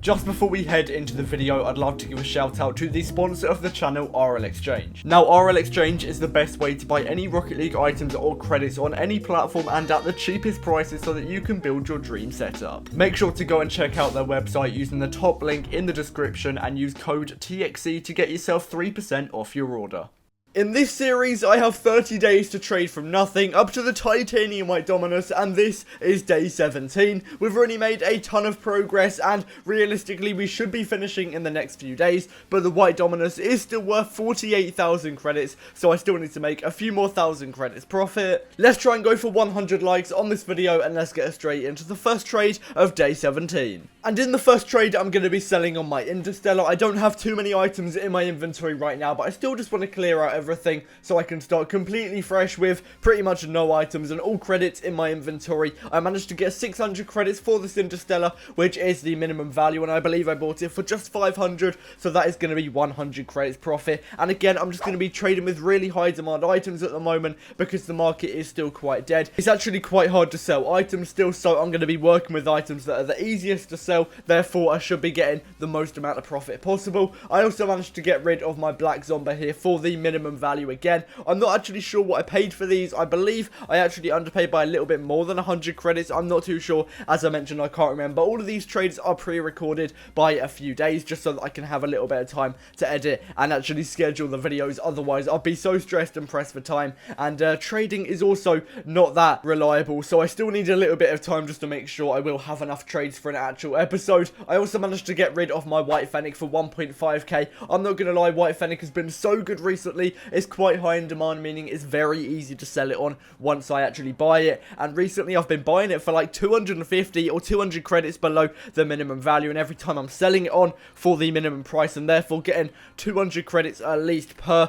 Just before we head into the video, I'd love to give a shout out to the sponsor of the channel, RL Exchange. Now, RL Exchange is the best way to buy any Rocket League items or credits on any platform and at the cheapest prices so that you can build your dream setup. Make sure to go and check out their website using the top link in the description and use code TXE to get yourself 3% off your order. In this series, I have 30 days to trade from nothing up to the titanium white Dominus, and this is day 17. We've already made a ton of progress, and realistically, we should be finishing in the next few days, but the white Dominus is still worth 48,000 credits, so I still need to make a few more thousand credits profit. Let's try and go for 100 likes on this video, and let's get straight into the first trade of day 17. And in the first trade, I'm going to be selling on my Interstellar. I don't have too many items in my inventory right now, but I still just want to clear out everything so I can start completely fresh with pretty much no items and all credits in my inventory. I managed to get 600 credits for this Interstellar, which is the minimum value, and I believe I bought it for just 500, so that is going to be 100 credits profit. And again, I'm just going to be trading with really high demand items at the moment because the market is still quite dead. It's actually quite hard to sell items still, so I'm going to be working with items that are the easiest to sell. Therefore, I should be getting the most amount of profit possible. I also managed to get rid of my black zombie here for the minimum value again. I'm not actually sure what I paid for these. I believe I actually underpaid by a little bit more than 100 credits. I'm not too sure. As I mentioned, I can't remember. All of these trades are pre-recorded by a few days just so that I can have a little bit of time to edit and actually schedule the videos. Otherwise, I'll be so stressed and pressed for time. And trading is also not that reliable, so I still need a little bit of time just to make sure I will have enough trades for an actual episode. I also managed to get rid of my white fennec for 1.5k. I'm not gonna lie, white fennec has been so good recently. It's quite high in demand, meaning it's very easy to sell it on once I actually buy it. And recently I've been buying it for like 250 or 200 credits below the minimum value, and every time I'm selling it on for the minimum price, and therefore getting 200 credits at least per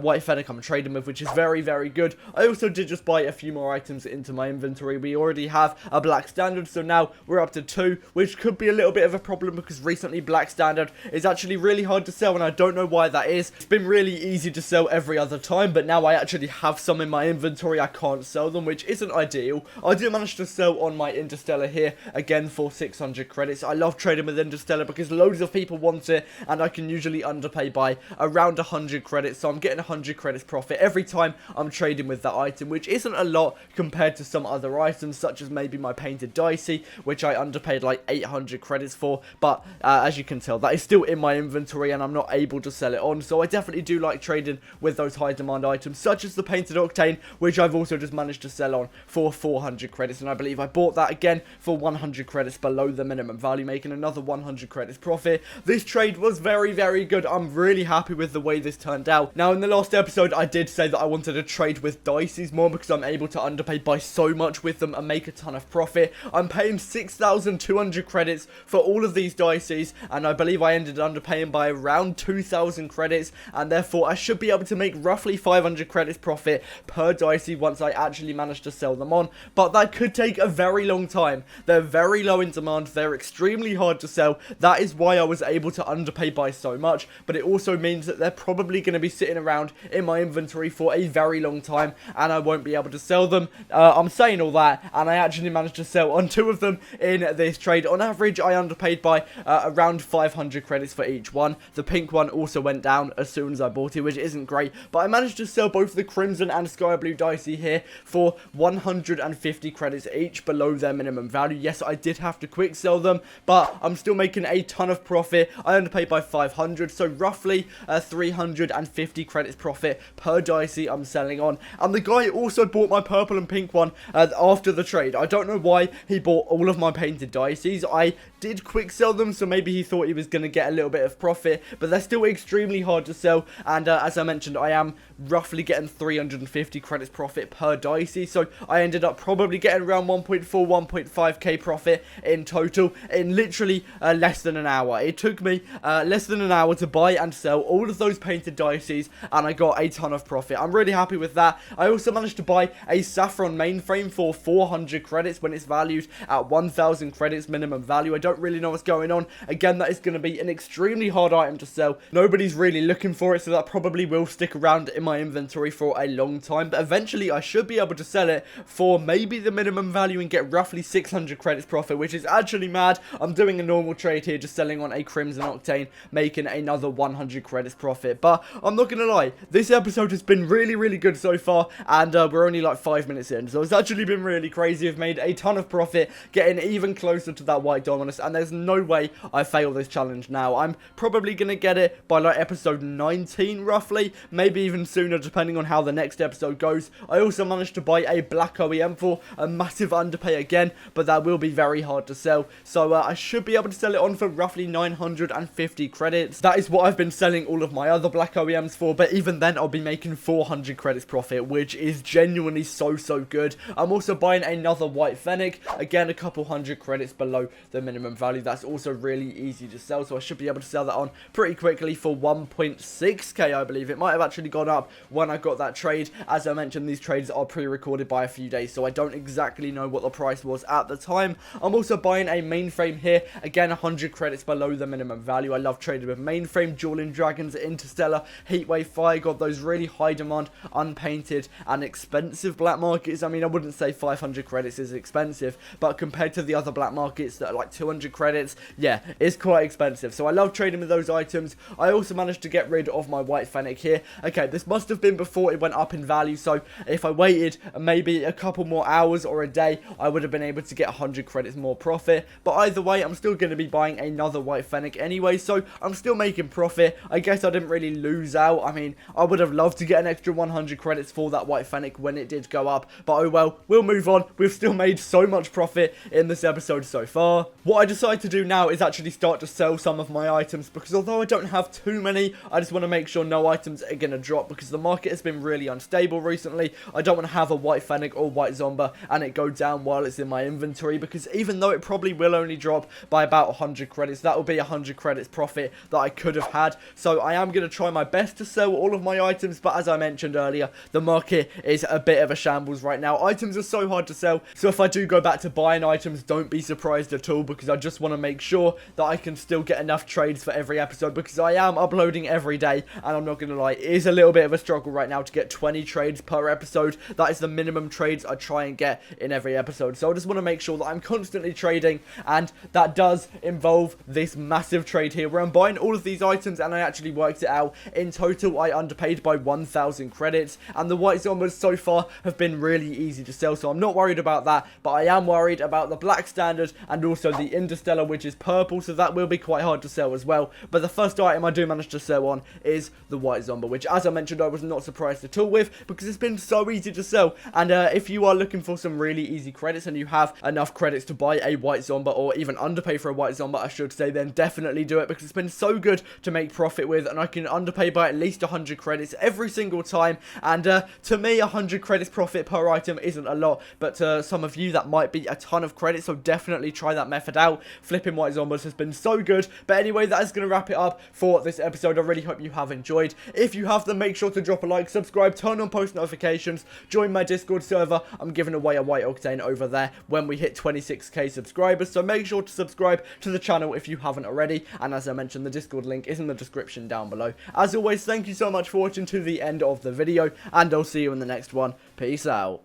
white fennec I'm trading with, which is very, very good. I also did just buy a few more items into my inventory. We already have a black standard, so now we're up to 2, which could be a little bit of a problem because recently black standard is actually really hard to sell, and I don't know why that is. It's been really easy to sell every other time, but now I actually have some in my inventory. I can't sell them, which isn't ideal. I did manage to sell on my Interstellar here again for 600 credits. I love trading with Interstellar because loads of people want it, and I can usually underpay by around 100 credits, so I'm getting 100 credits profit every time I'm trading with that item, which isn't a lot compared to some other items such as maybe my painted dicey, which I underpaid like 800 credits for. But as you can tell, that is still in my inventory and I'm not able to sell it on, so I definitely do like trading with those high demand items such as the painted octane, which I've also just managed to sell on for 400 credits, and I believe I bought that again for 100 credits below the minimum value, making another 100 credits profit. This trade was very, very good. I'm really happy with the way this turned out. Now, in the last episode I did say that I wanted to trade with dices more because I'm able to underpay by so much with them and make a ton of profit. I'm paying 6,200 credits for all of these dices, and I believe I ended underpaying by around 2,000 credits, and therefore I should be able to make roughly 500 credits profit per dicey once I actually manage to sell them on. But that could take a very long time. They're very low in demand. They're extremely hard to sell. That is why I was able to underpay by so much, but it also means that they're probably going to be sitting around in my inventory for a very long time, and I won't be able to sell them. I'm saying all that, and I actually managed to sell on 2 of them in this trade. On average, I underpaid by around 500 credits for each one. The pink one also went down as soon as I bought it, which isn't great, but I managed to sell both the crimson and sky blue dicey here for 150 credits each below their minimum value. Yes, I did have to quick sell them, but I'm still making a ton of profit. I underpaid by 500, so roughly 350 credits profit per dicey I'm selling on. And the guy also bought my purple and pink one after the trade. I don't know why he bought all of my painted dices. I did quick sell them, so maybe he thought he was going to get a little bit of profit, but they're still extremely hard to sell, and as I mentioned, I am roughly getting 350 credits profit per dicey, so I ended up probably getting around 1.4, 1.5k profit in total in literally less than an hour. It took me less than an hour to buy and sell all of those painted dices, and I got a ton of profit. I'm really happy with that. I also managed to buy a saffron mainframe for 400 credits when it's valued at 1,000 credits minimum value. I don't really know what's going on. Again, that is going to be an extremely hard item to sell. Nobody's really looking for it, so that probably will stick around in my inventory for a long time, but eventually I should be able to sell it for maybe the minimum value and get roughly 600 credits profit, which is actually mad. I'm doing a normal trade here, just selling on a Crimson Octane, making another 100 credits profit. But I'm not gonna lie, this episode has been really good so far, and we're only like 5 minutes in, so it's actually been really crazy. I've made a ton of profit, getting even closer to that white Dominus, and there's no way I fail this challenge now. I'm probably gonna get it by like episode 19 roughly, maybe even sooner depending on how the next episode goes. I also managed to buy a black OEM for a massive underpay again, but that will be very hard to sell, so I should be able to sell it on for roughly 950 credits. That is what I've been selling all of my other black OEMs for, but even then I'll be making 400 credits profit, which is genuinely so good. I'm also buying another white Fennec, again a couple hundred credits below the minimum value. That's also really easy to sell, so I should be able to sell that on pretty quickly for 1.6k, I believe. It might have actually gone up when I got that trade. As I mentioned, these trades are pre-recorded by a few days, so I don't exactly know what the price was at the time. I'm also buying a mainframe here, again 100 credits below the minimum value. I love trading with mainframe, dueling dragons, interstellar, heatwave, fire god, those really high demand, unpainted and expensive black markets. I mean, I wouldn't say 500 credits is expensive, but compared to the other black markets that are like 200 credits, yeah, it's quite expensive. So I love trading with those items. I also managed to get rid of my white Fennec here. Okay, this must have been before it went up in value, so if I waited maybe a couple more hours or a day, I would have been able to get 100 credits more profit. But either way, I'm still going to be buying another white Fennec anyway, so I'm still making profit. I guess I didn't really lose out. I mean, I would have loved to get an extra 100 credits for that white Fennec when it did go up, but oh well, we'll move on. We've still made so much profit in this episode so far. What I decided to do now is actually start to sell some of my items, because although I don't have too many, I just want to make sure no items are going to drop, because the market has been really unstable recently. I don't want to have a white Fennec or white Zomba and it go down while it's in my inventory, because even though it probably will only drop by about 100 credits, that will be 100 credits profit that I could have had. So I am going to try my best to sell all of my items, but as I mentioned earlier, the market is a bit of a shambles right now. Items are so hard to sell, so if I do go back to buying items, don't be surprised at all, because I just want to make sure that I can still get enough trades for every episode, because I am uploading every day, and I'm not going to lie, it is a little bit of a struggle right now to get 20 trades per episode. That is the minimum trades I try and get in every episode, so I just want to make sure that I'm constantly trading, and that does involve this massive trade here where I'm buying all of these items, and I actually worked it out. In total, I underpaid by 1,000 credits, and the white Zombas so far have been really easy to sell, so I'm not worried about that, but I am worried about the black standard and also the interstellar, which is purple, so that will be quite hard to sell as well. But the first item I do manage to sell on is the white Zomba, which, as I mentioned, I was not surprised at all with, because it's been so easy to sell. And if you are looking for some really easy credits and you have enough credits to buy a white Zomba, or even underpay for a white Zomba, I should say, then definitely do it, because it's been so good to make profit with, and I can underpay by at least 100 credits every single time. And to me, 100 credits profit per item isn't a lot, but to some of you that might be a ton of credits, so definitely try that method out. Flipping white Zombas has been so good. But anyway, that is going to wrap it up for this episode. I really hope you have enjoyed. If you have, then make sure to drop a like, subscribe, turn on post notifications, join my Discord server. I'm giving away a white Octane over there when we hit 26k subscribers, so make sure to subscribe to the channel if you haven't already. And as I mentioned, the Discord link is in the description down below. As always, thank you so much for watching to the end of the video, and I'll see you in the next one. Peace out.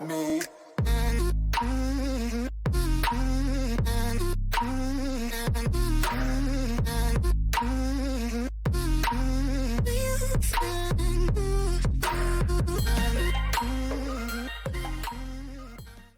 Me